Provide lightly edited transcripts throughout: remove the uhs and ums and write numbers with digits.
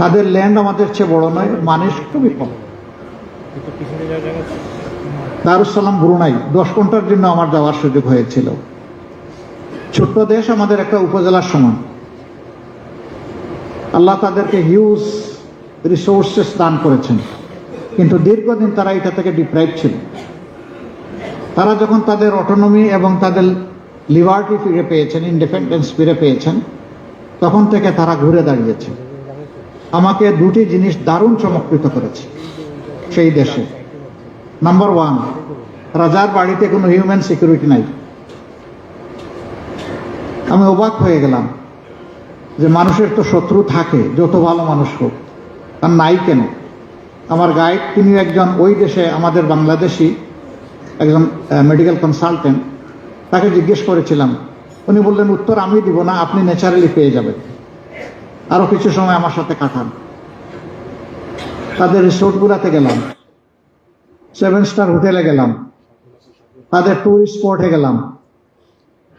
তাদের ল্যান্ড আমাদের চেয়ে বড় নয়, মানুষ খুবই কম। দারুসালাম ব্রুনাই 10 ঘন্টার জন্য আমার যাওয়ার সুযোগ হয়েছিল। ছোট্ট দেশ, আমাদের একটা উপজেলার সমান। আল্লাহ তাদেরকে হিউজ রিসোর্সেস দান করেছেন, কিন্তু দীর্ঘদিন তারা এটা থেকে ডিপ্রাইভ ছিল। তারা যখন তাদের অটোনমি এবং তাদের লিবার্টি ফিরে পেয়েছেন, ইন্ডিপেন্ডেন্স ফিরে পেয়েছেন, তখন থেকে তারা ঘুরে দাঁড়িয়েছে। আমাকে দুটি জিনিস দারুণ চমৎকৃত করেছে সেই দেশে। নাম্বার 1, রাজার বাড়িতে কোনো হিউম্যান সিকিউরিটি নাই। আমি অবাক হয়ে গেলাম যে মানুষের তো শত্রু থাকে, যত ভালো মানুষ হোক, আর নাই কেন? আমার গাইড, তিনি একজন ওই দেশে আমাদের বাংলাদেশি একজন মেডিকেল কনসালটেন্ট, তাকে জিজ্ঞেস করেছিলাম। উনি বললেন, উত্তর আমি দিব না, আপনি ন্যাচারালি পেয়ে যাবেন, আরো কিছু সময় আমার সাথে কাটান। তাদের রিসোর্টগুলোতে গেলাম, 7 স্টার হোটেলে গেলাম, তাদের ট্যুরিস্ট স্পটে গেলাম,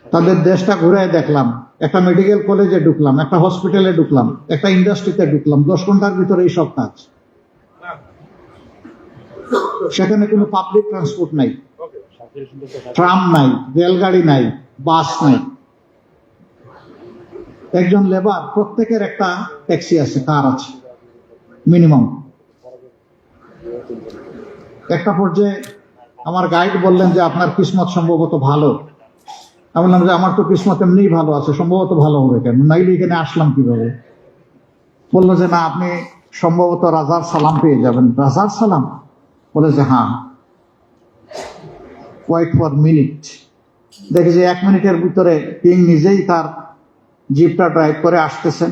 তাদের দেশটা ঘুরে দেখলাম, একটা মেডিকেল কলেজে ঢুকলাম, একটা হসপিটালে ঢুকলাম, একটা ইন্ডাস্ট্রিতে ঢুকলাম। 10 ঘন্টার ভিতরে এই সব কাজ। সেখানে কোনো পাবলিক ট্রান্সপোর্ট নাই, ট্রাম নাই, রেলগাড়ি নাই, বাস নাই। একজন লেবার, প্রত্যেকের একটা ট্যাক্সি আছে, কার আছে মিনিমাম। একটা পর্যায়ে আমার গাইড বললেন যে আপনার কিসমত সম্ভবত ভালো। আমি বললাম যে আমার তো কিসমত এমনিই ভালো আছে, সম্ভবত ভালো হবে কেন, নাইলে এখানে আসলাম কিভাবে? বললো যে না, আপনি সম্ভবত রাজার সালাম পেয়ে যাবেন। রাজার সালাম? বলে যে হ্যাঁ। Wait for minute. দেখে যে 1 মিনিটের ভিতরে কিং নিজেই তার জিপটা ড্রাইভ করে আসতেছেন,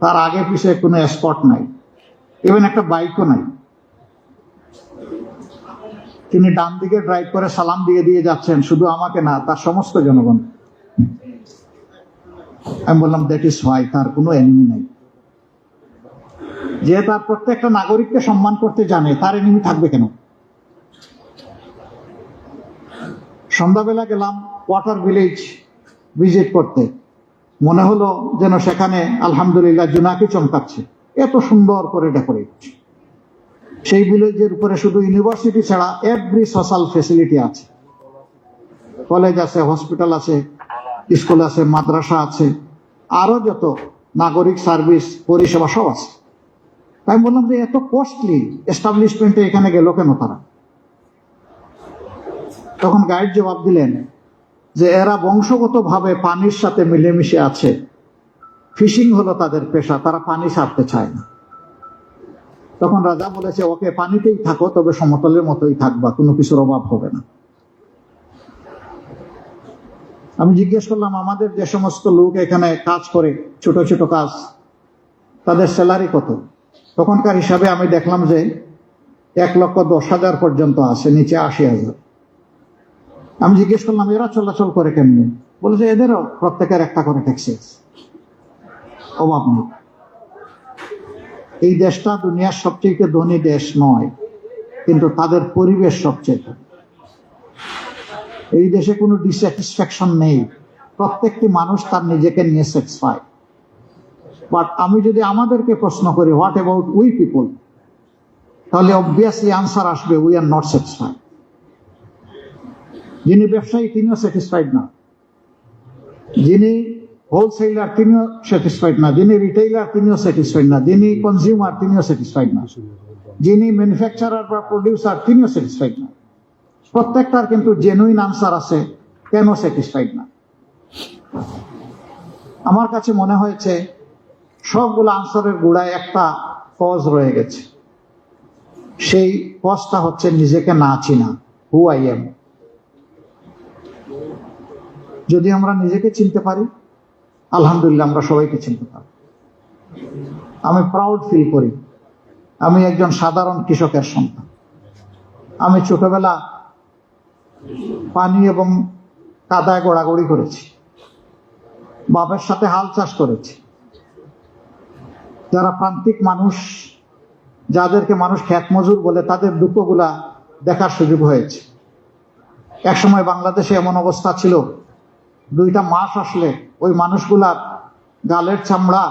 তার আগে পিছিয়ে কোনো স্পট নাই, ইভেন একটা বাইকও নাই। তিনি ডান দিকে ড্রাইভ করে সালাম দিয়ে দিয়ে যাচ্ছেন, শুধু আমাকে না, তার সমস্ত জনগণ। আমি বললাম দ্যাট ইজ হোয়াই, তার কোনো এনিমি নাই। যে তার প্রত্যেকটা নাগরিককে সম্মান করতে জানে, তার এনিমি থাকবে কেন? সন্ধ্যাবেলা গেলাম ওয়াটার ভিলেজ ভিজিট করতে। মনে হলো যেন সেখানে আলহামদুলিল্লাহ জোনাকি চমকাচ্ছে, এত সুন্দর করে ডেকোরেট। সেই ভিলেজের উপরে শুধু ইউনিভার্সিটি ছাড়া এভরি সোশ্যাল ফেসিলিটি আছে। কলেজ আছে, হসপিটাল আছে, স্কুল আছে, মাদ্রাসা আছে, আরো যত নাগরিক সার্ভিস পরিষেবা সব আছে। আমি বললাম যে এত কস্টলি এস্টাবলিশমেন্টে এখানে গেল কেন তারা? তখন গাইড জবাব দিলেন যে এরা বংশগতভাবে পানির সাথে মিলেমিশে আছে, ফিশিং হলো তাদের পেশা, তারা পানি ছাড়তে চায় না। তখন রাজা বলেছে, ওকে পানিতেই থাকো, তবে সমতলের মতোই থাকবা, কোনো কিছুর অভাব হবে না। আমি জিজ্ঞেস করলাম, আমাদের যে সমস্ত লোক এখানে কাজ করে, ছোট ছোট কাজ, তাদের স্যালারি কত? তখনকার হিসাবে আমি দেখলাম যে 1,10,000 পর্যন্ত আছে, নিচে 80,000। আমি জিজ্ঞেস করলাম, এরা চলাচল করে কেমনি? বলেছে এদেরও প্রত্যেকের একটা করে ট্যাক্সি আছে, অভাব নেই। এই দেশটা দুনিয়ার সবচেয়ে ধনী দেশ নয়, কিন্তু তাদের পরিবেশ সবচেয়ে। এই দেশে কোনো ডিস্যাটিসফ্যাকশন নেই, প্রত্যেকটি মানুষ তার নিজেকে নিয়ে স্যাটিসফাইড। বাট আমি যদি আমাদেরকে প্রশ্ন করি হোয়াট অ্যাবাউট উই পিপল, তাহলে অবভিয়াসলি আনসার আসবে উই আর নট স্যাটিসফাইড। যিনি ব্যবসায়ী তিনিও স্যাটিসফাইড না, যিনি হোলসেলার তিনিও স্যাটিসফাইড না, যিনি রিটেইলার তিনিও স্যাটিসফাইড না, যিনি কনজিউমার তিনিও স্যাটিসফাইড না, যিনি ম্যানুফ্যাকচারার বা প্রডিউসার তিনিও স্যাটিসফাইড না। প্রত্যেকটার কিন্তু জেনুইন আনসার আছে কেন স্যাটিসফাইড না। আমার কাছে মনে হয়েছে সবগুলো আনসারের গোড়ায় একটা কজ রয়ে গেছে। সেই কজটা হচ্ছে নিজেকে না চিনা, হু আই এম। যদি আমরা নিজেকে চিনতে পারি, আলহামদুলিল্লাহ আমরা সবাইকে চিনতে পারি। আমি প্রাউড ফিল করি, আমি একজন সাধারণ কৃষকের সন্তান। আমি ছোটবেলা পানি এবং কাদায় গোড়াগড়ি করেছি, বাবার সাথে হাল চাষ করেছি। যারা প্রান্তিক মানুষ, যাদেরকে মানুষ খেত মজুর বলে, তাদের দুঃখগুলা দেখার সুযোগ হয়েছে। একসময় বাংলাদেশে এমন অবস্থা ছিল, 2টা মাস আসলে ওই মানুষগুলার গালের চামড়া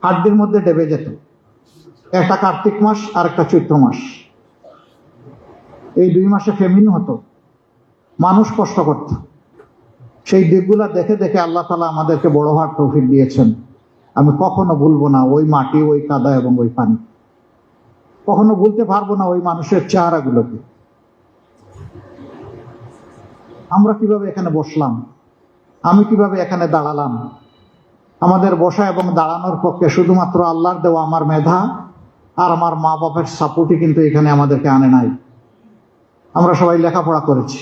হাড্ডির মধ্যে ডেবে যেত। একটা কার্তিক মাস আর একটা চৈত্র মাস, এই 2 মাসে ফেমিন হতো, মানুষ কষ্ট করত। সেই দিকগুলা দেখে দেখে আল্লাহ তাআলা আমাদেরকে বড় হওয়ার তৌফিক দিয়েছেন। আমি কখনো ভুলবো না ওই মাটি, ওই কাদা এবং ওই পানি। কখনো ভুলতে পারবো না ওই মানুষের চেহারাগুলোকে। আমরা কিভাবে এখানে বসলাম, আমি কিভাবে এখানে দাঁড়ালাম, আমাদের বসা এবং দাঁড়ানোর পক্ষে শুধুমাত্র আল্লাহর দেওয়া আমার মেধা আর আমার মা বাবার সাপোর্টই কিন্তু এখানে আমাদেরকে আনে নাই। আমরা সবাই লেখাপড়া করেছি,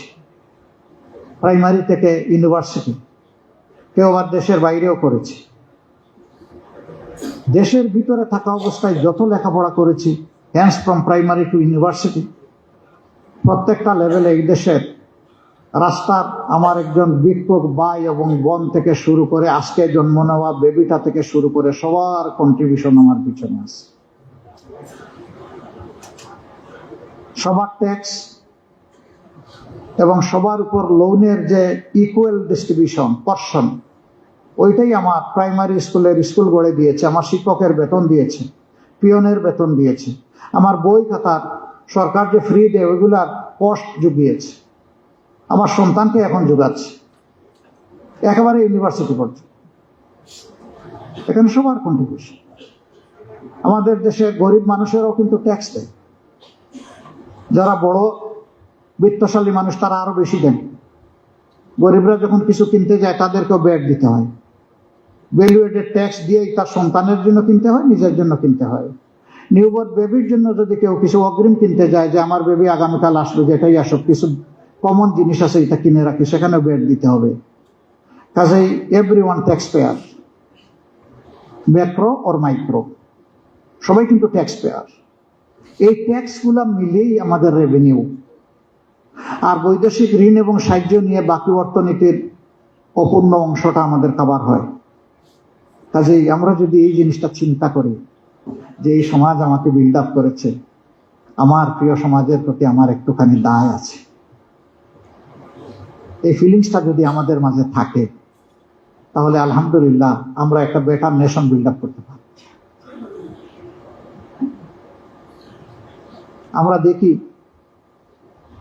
প্রাইমারি থেকে ইউনিভার্সিটি, কেউ আবার দেশের বাইরেও করেছি। দেশের ভিতরে থাকা অবস্থায় যত লেখাপড়া করেছি, hence from primary to university, প্রত্যেকটা লেভেলে এই দেশের রাস্তার আমার একজন ভিক্ষুক ভাই এবং বোন থেকে শুরু করে আজকে জন্ম নেওয়া বেবিটা থেকে শুরু করে সবার কন্ট্রিবিউশন আমার পিছনে আছে। সবার ট্যাক্স এবং সবার উপর লোনের যে ইকুয়াল ডিস্ট্রিবিউশন পর্শন, ওইটাই আমার প্রাইমারি স্কুলের স্কুল গড়ে দিয়েছে। আমার শিক্ষকের বেতন দিয়েছে, পিয়নের বেতন দিয়েছে, আমার বই খাতার সরকার যে ফ্রি দেয় ওইগুলার কস্ট জুগিয়েছে, আমার সন্তানকে এখন যোগাচ্ছে একেবারে ইউনিভার্সিটি পর্যন্ত। এখানে সবার কন্ট্রিবিউশন। আমাদের দেশে গরিব মানুষেরাও কিন্তু ট্যাক্স দেয়, যারা বড় বিত্তশালী মানুষ তারা আরো বেশি দেন। গরিবরা যখন কিছু কিনতে যায় তাদেরকেও ব্যাট দিতে হয়, ভ্যালুয়েটেড ট্যাক্স দিয়েই তার সন্তানের জন্য কিনতে হয়, নিজের জন্য কিনতে হয়। নিউবর্ন বেবির জন্য যদি কেউ কিছু অগ্রিম কিনতে যায়, যে আমার বেবি আগামীকাল আসবে, যেটাই আসুক, কিছু কমন জিনিস আছে এটা কিনে রাখি, সেখানেও ব্যাট দিতে হবে। কাজেই everyone tax payer, macro or micro, সবাই কিন্তু ট্যাক্স পেয়ার। এই ট্যাক্সগুলো মিলেই আমাদের রেভিনিউ। আর বৈদেশিক ঋণ এবং সাহায্য নিয়ে বাকি অর্থনীতির অপূর্ণ অংশটা আমাদের কাভার হয়। কাজেই আমরা যদি এই জিনিসটা চিন্তা করি যে এই সমাজ আমাকে বিল্ড আপ করেছে, আমার প্রিয় সমাজের প্রতি আমার একটুখানি দায় আছে, এই ফিলিংসটা যদি আমাদের মাঝে থাকে, তাহলে আলহামদুলিল্লাহ আমরা একটা বেটার নেশন বিল্ড আপ করতে পারি। আমরা দেখি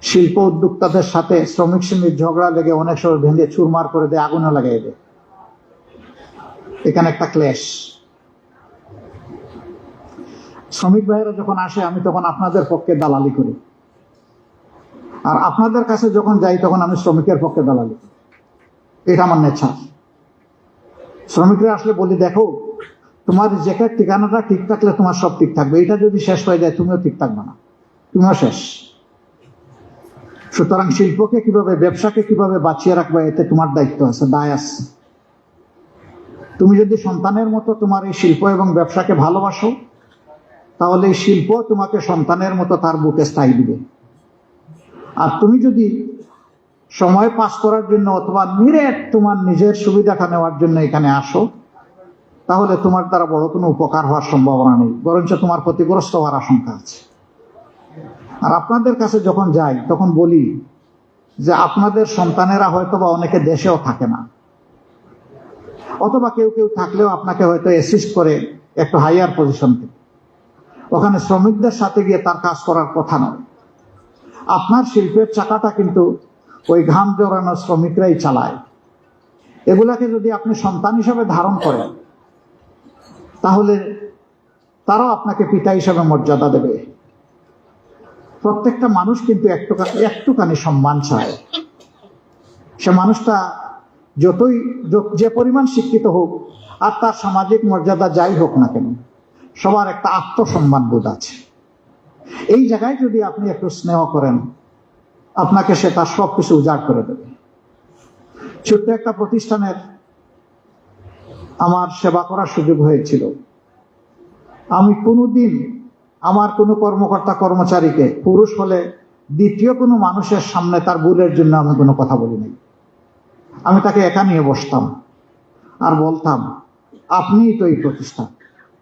শিল্প উদ্যোক্তাদের সাথে শ্রমিক শ্রেণীর ঝগড়া লেগে অনেক সময় ভেঙে চুরমার করে দেয়, আগুনে লাগাই দেয়। এখানে একটা ক্লেশ। শ্রমিক ভাইয়েরা যখন আসে আমি তখন আপনাদের পক্ষে দালালি করি, আর আপনাদের কাছে যখন যাই তখন আমি শ্রমিকের পক্ষে দালালি করি। এটা আমার নেচার। শ্রমিকরা আসলে বলি, দেখো তোমার জ্যাকেট ঠিকানাটা ঠিক থাকলে তোমার সব ঠিক থাকবে, এটা যদি শেষ হয়ে যায় তুমিও ঠিক থাকবে না, তুমিও শেষ। সুতরাং শিল্পকে কিভাবে, ব্যবসাকে কিভাবে বাঁচিয়ে রাখবে, এতে তোমার দায়িত্ব আছে, দায় আছে। তুমি যদি সন্তানের মতো তোমার এই শিল্প এবং ব্যবসাকে ভালোবাসো, তাহলে এই শিল্প তোমাকে সন্তানের মতো তার বুকে স্থায়ী দিবে। আর তুমি যদি সময় পাস করার জন্য অথবা নিরেট তোমার নিজের সুবিধাটা নেওয়ার জন্য এখানে আসো, তাহলে তোমার দ্বারা বড় কোনো উপকার হওয়ার সম্ভাবনা নেই, বরঞ্চ তোমার ক্ষতিগ্রস্ত হওয়ার আশঙ্কা আছে। আর আপনাদের কাছে যখন যাই তখন বলি যে আপনাদের সন্তানেরা হয়তো বা অনেকে দেশেও থাকে না, অথবা কেউ কেউ থাকলেও আপনাকে হয়তো অ্যাসিস্ট করে একটু হাইয়ার পজিশন থেকে, ওখানে শ্রমিকদের সাথে গিয়ে তার কাজ করার কথা নয়। আপনার শিল্পের চাকাটা কিন্তু ওই ঘাম জড়ানো শ্রমিকরাই চালায়। এগুলাকে যদি আপনি সন্তান হিসাবে ধারণ করেন, তাহলে তারাও আপনাকে পিতা হিসাবে মর্যাদা দেবে। প্রত্যেকটা মানুষ কিন্তু একটুখানি সম্মান চায়। সে মানুষটা যতই যে পরিমাণ শিক্ষিত হোক আর তার সামাজিক মর্যাদা যাই হোক না কেন, সবার একটা আত্মসম্মান বোধ আছে। এই জায়গায় যদি আপনি একটু স্নেহ করেন, আপনাকে সে তার সবকিছু উজাড় করে দেবে। ছোট্ট একটা প্রতিষ্ঠানের আমার সেবা করার সুযোগ হয়েছিল। আমি কোনোদিন আমার কোনো কর্মকর্তা কর্মচারীকে, পুরুষ হলে দ্বিতীয় কোনো মানুষের সামনে তার ভুলের জন্য আমি কোনো কথা বলি নাই। আমি তাকে একা নিয়ে বসতাম আর বলতাম, আপনিই তো এই প্রতিষ্ঠান,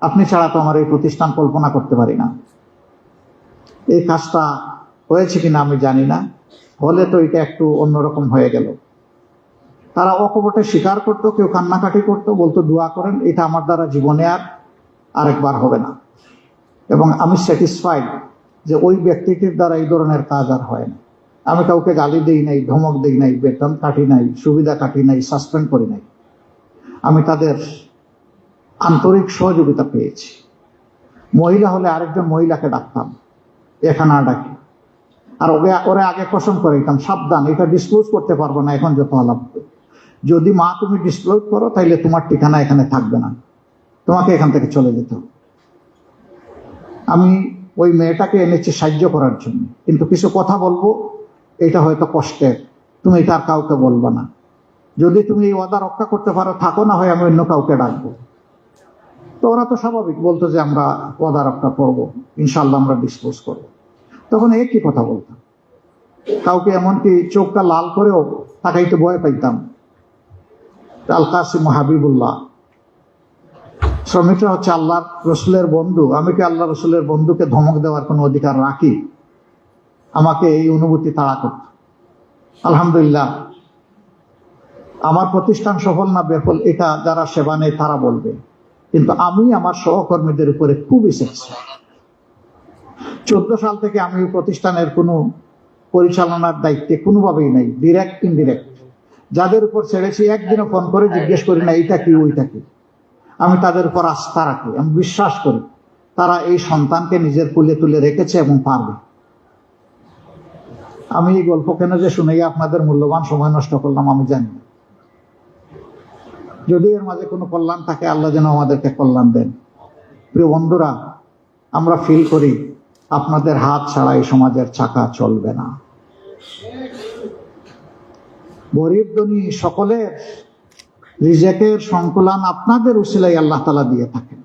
আপনি ছাড়া তো আমার এই প্রতিষ্ঠান কল্পনা করতে পারি না। এই কাজটা হয়েছে কিনা আমি জানি না, হলে তো এটা একটু অন্যরকম হয়ে গেল। তারা অকপটে স্বীকার করতো, কেউ কান্নাকাটি করতো, বলতো দোয়া করেন, এটা আমার দ্বারা জীবনে আর আরেকবার হবে না। এবং আমি স্যাটিসফাইড যে ওই ব্যক্তিটির দ্বারা এই ধরনের কাজ আর হয় না। আমি কাউকে গালি দিই নাই, ধমক দিই নাই, বেতন কাটি নাই, সুবিধা কাটি নাই, সাসপেন্ড করি নাই। আমি তাদের আন্তরিক সহযোগিতা পেয়েছি। মহিলা হলে আরেকজন মহিলাকে ডাকতাম, এখানে না ডাকি। আর ওরে আগে কসম করে দিতাম, সাবধান, এটা ডিসক্লোজ করতে পারবো না এখন যত আলাপ। যদি মা তুমি ডিসক্লোজ করো তাইলে তোমার ঠিকানা এখানে থাকবে না, তোমাকে এখান থেকে চলে যেতে হবে। আমি ওই মেয়েটাকে এনেছি সাহায্য করার জন্য, কিন্তু কিছু কথা বলবো, এটা হয়তো কষ্টের, তুমি এটা আর কাউকে বলবা না। যদি তুমি এই ওয়াদা রক্ষা করতে পারো থাকো, না হয় আমি অন্য কাউকে ডাকবো। তো ওরা তো স্বাভাবিক বলতো যে আমরা ওয়াদা রক্ষা করবো, ইনশাল্লাহ আমরা ডিসক্লোজ করবো। তখন একই কথা বলতাম, কাউকে এমনকি চোখটা লাল করেও তাকাইতে ভয় পাইতাম। আল কাসিম হাবিবুল্লাহ, শ্রমিকরা হচ্ছে আল্লাহ রসুলের বন্ধু, আমি কি আল্লাহ রসুলের বন্ধুকে ধমক দেওয়ার কোনো অধিকার রাখি? আমাকে এই অনুভূতি তাড়া করত। আলহামদুলিল্লাহ, আমার প্রতিষ্ঠান সফল না বেফল এটা যারা সেবা নেই তারা বলবে, কিন্তু আমি আমার সহকর্মীদের উপরে খুবই স্যাটিসফাইড। 14 সাল থেকে আমি প্রতিষ্ঠানের কোনো পরিচালনার দায়িত্বে কোনোভাবেই নাই, ডিরেক্ট ইনডিরেক্ট। যাদের উপর ছেড়েছি একদিনও ফোন করে জিজ্ঞেস করি না এইটা কি ওইটা কি। আমি তাদের উপর আস্থা রাখি, আমি বিশ্বাস করি তারা এই সন্তানকে নিজের কুলে তুলে রেখেছে এবং পারবে। আমি এই গল্প কেন যে শুনেই আপনাদের মূল্যবান সময় নষ্ট করলাম আমি জানি না। যদি এর মাঝে কোনো কল্যাণ থাকে, আল্লাহ যেন আমাদেরকে কল্যাণ দেন। প্রিয় বন্ধুরা, আমরা ফিল করি আপনাদের হাত ছাড়া এই সমাজের চাকা চলবে না। গরিব ধনী সকলের রিজেকের সংকুলান আপনাদের উসিলায় আল্লাহ তাআলা দিয়ে থাকেন।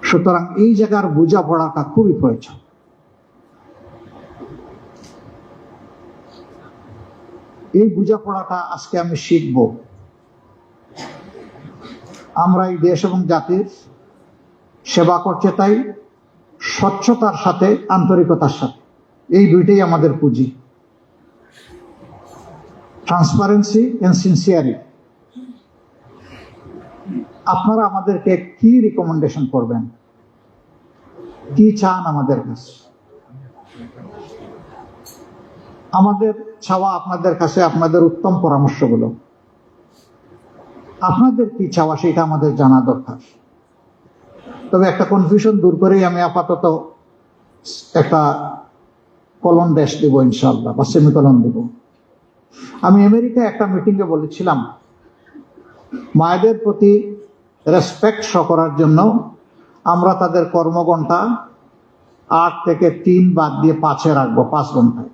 সুতরাং এই জায়গার বোঝাপড়াটা খুবই প্রয়োজন। এই বোঝাপড়াটা আজকে আমি শিখব। আমরা এই দেশ এবং জাতির সেবা করছে, তাই স্বচ্ছতার সাথে আন্তরিকতার সাথে, এই দুইটাই আমাদের পুঁজি। Transparency and sincerity. আপনারা আমাদেরকে কি রিকমেন্ডেশন করবেন, কি চান আমাদের কাছে? আমাদের চাওয়া আপনাদের কাছে আপনাদের উত্তম পরামর্শগুলো। আপনাদের কি চাওয়া সেটা আমাদের জানা দরকার। তবে একটা কনফিউশন দূর করেই আমি আপাতত একটা কলন ড্যাশ দেব ইনশাআল্লাহ, বা সেমিকলন দেব। আমি আমেরিকায় একটা মিটিংয়ে বলেছিলাম, মায়েদের প্রতি রেসপেক্ট শো করার জন্য আমরা তাদের কর্মঘণ্টা 8 থেকে 3 বাদ দিয়ে 5-এ রাখবো, 5 ঘন্টায়।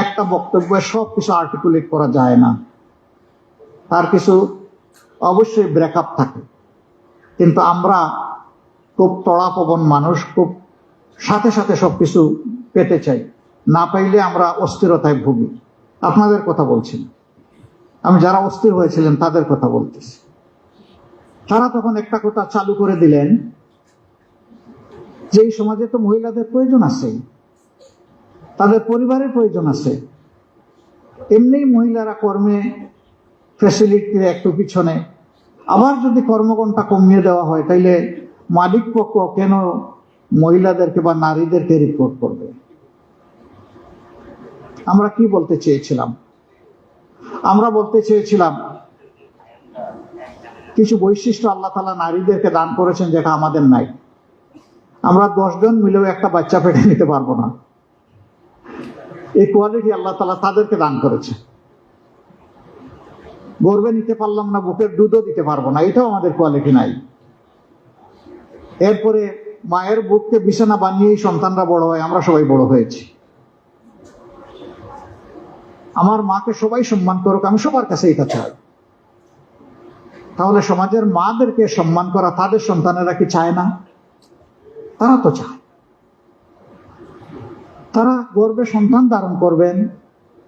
একটা বক্তব্যে সব কিছু আর্টিকুলেট করা যায় না, তার কিছু অবশ্যই ব্রেকআপ থাকে। কিন্তু আমরা খুব তড়াপবন মানুষ, খুব সাথে সাথে সবকিছু পেতে চাই, না পাইলে আমরা অস্থিরতায় ভুগি। আপনাদের কথা বলছি না, আমি যারা অস্থির হয়েছিলেন তাদের কথা বলতেছি। তারা তখন একটা কথা চালু করে দিলেন যে এই সমাজে তো মহিলাদের প্রয়োজন আছে, তাদের পরিবারের প্রয়োজন আছে। এমনি মহিলারা কর্মে ফ্যাসিলিটির একটু পিছনে, আবার যদি কর্মঘণ্টা কমিয়ে দেওয়া হয় তাইলে মালিক পক্ষ কেন মহিলাদেরকে বা নারীদেরকে রিপোর্ট করবে? আমরা কি বলতে চেয়েছিলাম? আমরা বলতে চেয়েছিলাম কিছু বৈশিষ্ট্য আল্লাহ তাআলা নারীদেরকে দান করেছেন যেটা আমাদের নাই। আমরা 10 জন মিলেও একটা বাচ্চা পেটে নিতে পারবো না, এই কোয়ালিটি আল্লাহ তাআলা তাদেরকে দান করেছে। গর্বে নিতে পারলাম না, বুকের দুধও দিতে পারবো না, এটাও আমাদের কোয়ালিটি নাই। এরপরে মায়ের বুককে বিছানা বানিয়েই সন্তানরা বড় হয়, আমরা সবাই বড় হয়েছি। আমার মাকে সবাই সম্মান করুক, আমি সবার কাছে এটা চাই। তাহলে সমাজের মাদেরকে সম্মান করা তাদের সন্তানেরা কি চায় না? তারা তো চায়। তারা গর্বে সন্তান ধারণ করবেন,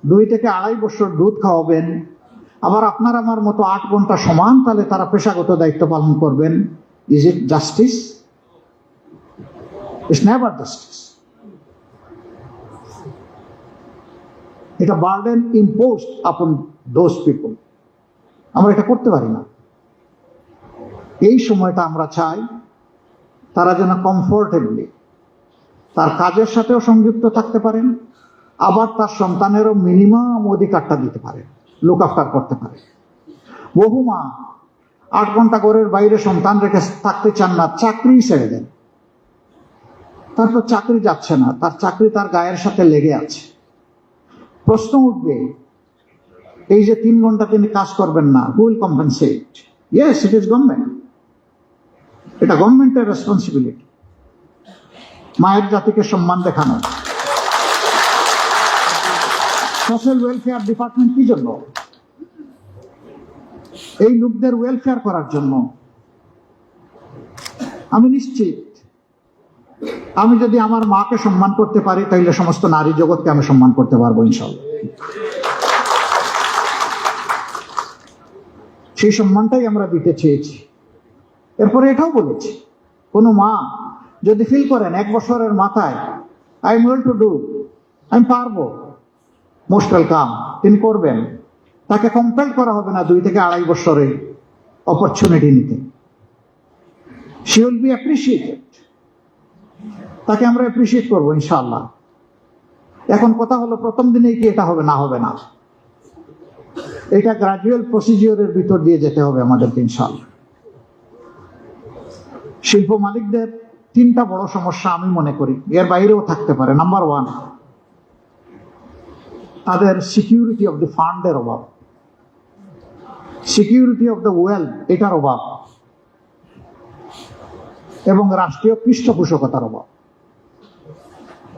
2 থেকে 2.5 বছর দুধ খাওয়াবেন, আবার আপনার আমার মতো 8 ঘন্টা সমান তাহলে তারা পেশাগত দায়িত্ব পালন করবেন। Is it justice? It's never justice. এটা বার্ডেন ইম্পোজড আপন দোজ পিপল। আমরা এটা করতে পারি না। এই সময়টা আমরা চাই তারা যেন কমফোর্টেবলি তার কাজের সাথেও সংযুক্ত থাকতে পারেন, আবার তার সন্তানেরও মিনিমাম অধিকারটা দিতে পারে, লুক আফটার করতে পারে। বহু মা 8 ঘন্টা ঘরের বাইরে সন্তান রেখে থাকতে চান না, চাকরি ছেড়ে দেন। তারপর চাকরি যাচ্ছে না, তার চাকরি তার গায়ের সাথে লেগে আছে। প্রশ্ন উঠবে, এই যে 3 ঘন্টা তিনি কাজ করবেন না, who will compensate? Yes, it is government. এটা গভর্নমেন্টের রেসপন্সিবিলিটি মায়ের জাতিকে সম্মান দেখানো। সোশ্যাল ওয়েলফেয়ার ডিপার্টমেন্ট কি জন্য? এই লোকদের ওয়েলফেয়ার করার জন্য। আমি নিশ্চিত আমি যদি আমার মাকে সম্মান করতে পারি, তাহলে সমস্ত নারী জগৎকে আমি সম্মান করতে পারবো ইনশাআল্লাহ। সেই সম্মানটাই আমরা দিতে চেয়েছি। এরপরে এটাও বলেছি, কোনো মা যদি ফিল করেন 1 বছরের মাথায় I am well to do, আমি পারবো, মোস্ট ওয়েলকাম, তিনি করবেন। তাকে কম্পেল করা হবে না 2 থেকে 2.5 বছরের অপরচুনিটি নিতে। শি উইল বি অ্যাপ্রিসিয়েটেড, তাকে আমরা অ্যাপ্রিসিয়েট করবো ইনশাআল্লাহ। এখন কথা হলো, প্রথম দিনেই কি এটা হবে? না, হবে না। এটা গ্রাজুয়াল প্রসিজিওরের ভিতর দিয়ে যেতে হবে আমাদেরকে ইনশাআল্লাহ। শিল্প মালিকদের 3টা বড় সমস্যা আমি মনে করি, এর বাইরেও থাকতে পারে। নাম্বার 1, তাদের সিকিউরিটি অফ দ্য ফান্ডের অভাব, সিকিউরিটি অফ দ্য ওয়েলথ এটার অভাব, এবং রাষ্ট্রীয় পৃষ্ঠপোষকতার অভাব।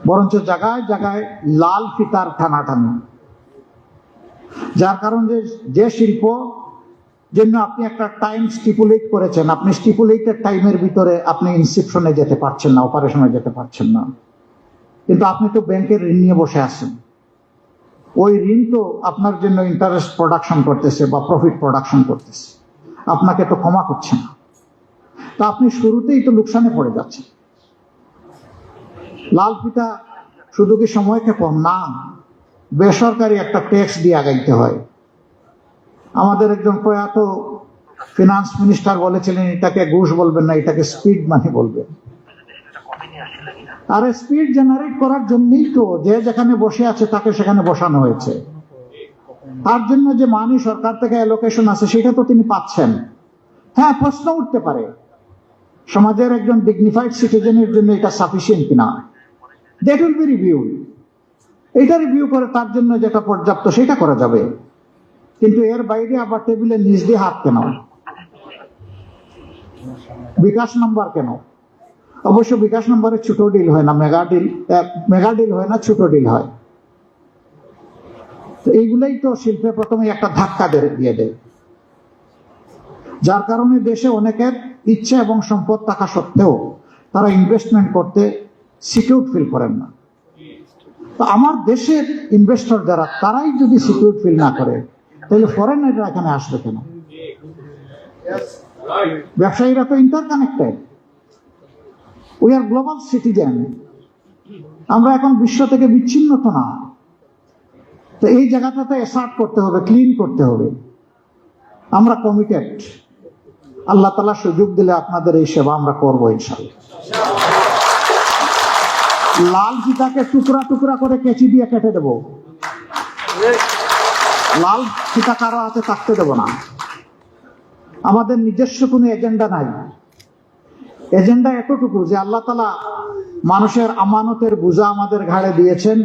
বরঞ্চ জায়গায় জায়গায় লাল ফিতার টানাটানি, যার কারণে যে শিল্প জন্য আপনি একটা টাইম স্টিপুলেট করেছেন, আপনি স্টিপুলেটেড টাইমের ভিতরে আপনি ইনসেপশনে যেতে পারছেন না, অপারেশনে যেতে পারছেন না, কিন্তু আপনি তো ব্যাংকের ঋণ নিয়ে বসে আছেন। ওই ঋণ তো আপনার জন্য ইন্টারেস্ট প্রোডাকশন করতেছে বা প্রফিট প্রোডাকশন করতেছে, আপনাকে তো ক্ষমা করছে না। তা আপনি শুরুতেই তো লোকসানে পড়ে যাচ্ছেন। লাল ফিতা শুধু কি সময়ক্ষেপণ না, বেসরকারি একটা ট্যাক্স দিয়ে আগাইতে হয়। আমাদের একজন প্রয়াত ফিনান্স মিনিস্টার বলেছিলেন, এটাকে ঘুষ বলবেন না, এটাকে স্পিড মানি বলবেন। আর স্পিড জেনারেট করার জন্যই তো যে যেখানে বসে আছে তাকে সেখানে বসানো হয়েছে। তার জন্য যে মানি সরকার থেকে অ্যালোকেশন আছে সেটা তো তিনি পাচ্ছেন। হ্যাঁ, প্রশ্ন উঠতে পারে সমাজের একজন ডিগনিফাইড সিটিজেনের জন্য এটা সাফিসিয়েন্ট কিনা, দ্যাট উইল বি রিভিউড। এটা রিভিউ করে তার জন্য যেটা পর্যাপ্ত সেটা করা যাবে, কিন্তু এর বাইরে আবার টেবিলের নিচ দিয়ে হাত কেন? বিকাশ নাম্বার কেন? অবশ্য বিকাশ নাম্বারে ছোট ডিল হয় না, মেগা ডিল হয় না, ছোট ডিল হয়। তো এইগুলাই তো শিল্পে প্রথমে একটা ধাক্কা দিয়ে দেয়, যার কারণে দেশে অনেকের ইচ্ছা এবং সম্পদ থাকা সত্ত্বেও তারা ইনভেস্টমেন্ট করতে সিকিউর ফিল করেন না। তো আমার দেশের ইনভেস্টর যারা, তারাই যদি সিকিউর ফিল না করে, তাহলে ফরেনাররা এখানে আসবে কেন? ব্যবসায়ীরা তো interconnected, we are global citizen, আমরা এখন বিশ্ব থেকে বিচ্ছিন্ন তো না। তো এই জায়গাটাতে অ্যাসার্ট করতে হবে, ক্লিন করতে হবে। আমরা কমিটেড। আল্লাহ তাআলা সুযোগ দিলে আপনাদের এই সেবা আমরা করবো ইনশাআল্লাহ। লাল ফিতাকে টুকরা টুকরা করে কেচি দিয়ে কেটে দেব, লাল ফিতা কারো হাতে থাকতে দেব না। আমাদের নিজস্ব কোনো এজেন্ডা নাই। এজেন্ডা এতটুকু যে আল্লাহ তাআলা মানুষের আমানতের বোঝা আমাদের ঘাড়ে দিয়েছেন,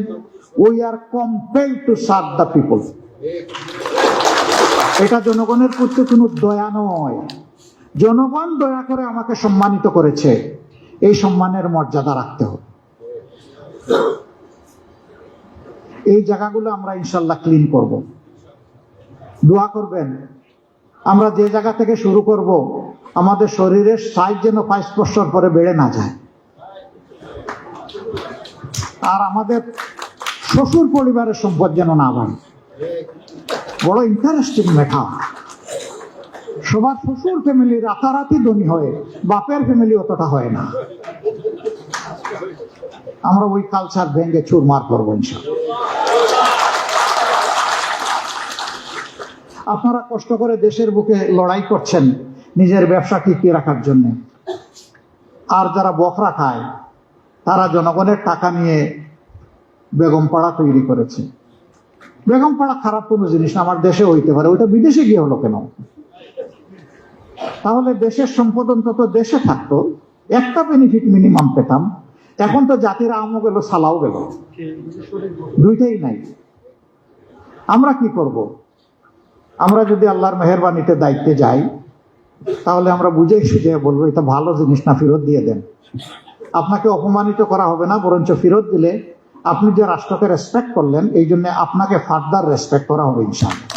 we are compelled to serve the people. এটা জনগণের প্রতি কোনো দয়া নয়, জনগণ দয়া করে আমাকে সম্মানিত করেছে, এই সম্মানের মর্যাদা রাখতে হবে। এই জায়গাগুলো আমরা ইনশাল্লাহ ক্লিন করব। দোয়া করবেন, আমরা যে জায়গা থেকে শুরু করব আমাদের শরীরের সাইজ যেন 5 বছর পরে বেড়ে না যায়। আর আমাদের শ্বশুর পরিবারের সম্পদ যেন না বাড়ে। বড় ইন্টারেস্টিং ম্যাটার, সবার শ্বশুর ফ্যামিলি রাতারাতি ধনী হয়, বাপের ফ্যামিলি অতটা হয় না। আমরা ওই কালচার ভেঙে চুরমার করবো ইনশাআল্লাহ। আপনারা কষ্ট করে দেশের বুকে লড়াই করছেন, নিজের ব্যবসা টিকিয়ে রাখার জন্য। আর যারা বকরা খায় তারা জনগণের টাকা নিয়ে বেগমপাড়া তৈরি করেছে। বেগমপাড়া খারাপ কোনো জিনিস না, আমার দেশে হইতে পারে, ওইটা বিদেশে গিয়ে হলো কেন? তাহলে দেশের সম্পদ অন্তত দেশে থাকতো, একটা বেনিফিট মিনিমাম পেতাম। এখন তো জাতির আমও গেল, সালাও গেল, দুইটাই নাই। আমরা কি করব? আমরা যদি আল্লাহর মেহেরবানিতে দায়িত্বে যাই তাহলে আমরা বুঝে সুঝে বলবো এটা ভালো জিনিস না, ফেরত দিয়ে দেন। আপনাকে অপমানিত করা হবে না, বরঞ্চ ফেরত দিলে আপনি যে রাষ্ট্রকে রেসপেক্ট করলেন এই জন্য আপনাকে ফার্দার রেসপেক্ট করা হবে ইনশাআল্লাহ।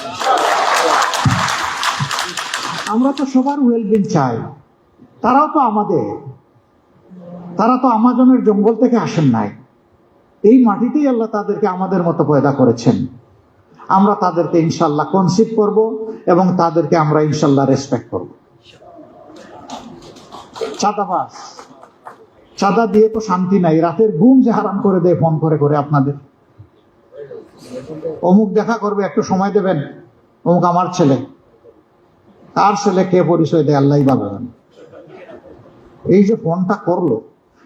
আমরা তো সবার ওয়েলবিং চাই, তারাও তো আমাদের, তারা তো আমাজনের জঙ্গল থেকে আসেন নাই, এই মাটিতেই আল্লাহ তাদেরকে আমাদের মতো পয়দা করেছেন। আমরা তাদেরকে ইনশাল্লাহ কনসিভ করব এবং তাদেরকে আমরা ইনশাল্লাহ রেসপেক্ট করব। চাঁদাবাজ, চাঁদা দিয়ে তো শান্তি নাই, রাতের ঘুম যে হারাম করে দেয় ফোন করে করে আপনাদের। অমুক দেখা করবে, একটু সময় দেবেন, অমুক আমার ছেলে। কার ছেলে কে পরিচয় দেয় আল্লাহই ভালো জানে। এই যে ফোনটা করলো,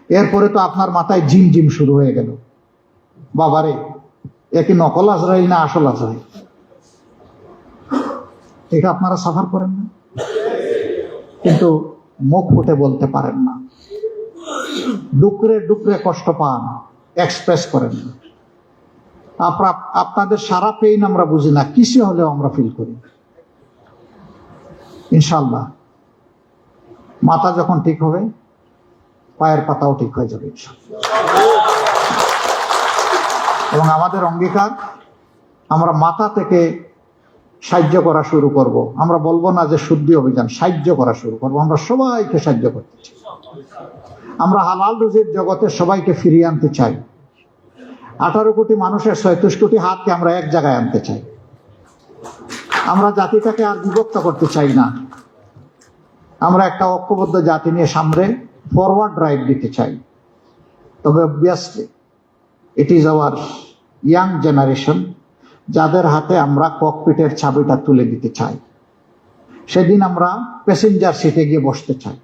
এরপরে তো আপনার মাথায় জিম জিম শুরু হয়ে গেল, বাবারে এ কি নকল আজরাইল না আসল আজরাইল? এটা আপনারা সাফার করেন না, কিন্তু মুখ ফুটে বলতে পারেন না, ডুকরে ডুকরে কষ্ট পান, এক্সপ্রেস করেন না। আপনাদের সারা পেইন আমরা বুঝি না, কিসে হলেও আমরা ফিল করি। ইনশাল্লাহ মাথা যখন ঠিক হবে পায়ের পাতাও ঠিক হয়ে যাবে এবং আমাদের অঙ্গীকার, আমরা মাথা থেকে সাহায্য করা শুরু করব। আমরা বলবো না যে শুদ্ধি অভিযান, সাহায্য করা শুরু করব। আমরা সবাইকে সাহায্য করতে চাই, আমরা হালাল রুজির জগতে সবাইকে ফিরিয়ে আনতে চাই। 18 কোটি মানুষের 37 কোটি হাতকে আমরা এক জায়গায় আনতে চাই। আমরা জাতিটাকে আর বিভক্ত করতে চাই না, আমরা একটা ঐক্যবদ্ধ জাতি নিয়ে সামনে ফরওয়ার্ড ড্রাইভ দিতে চাই। তবে obviously it is our young generation যাদের হাতে আমরা ককপিটের চাবিটা তুলে দিতে চাই। সেদিন আমরা প্যাসেঞ্জার সিটে গিয়ে বসতে চাই।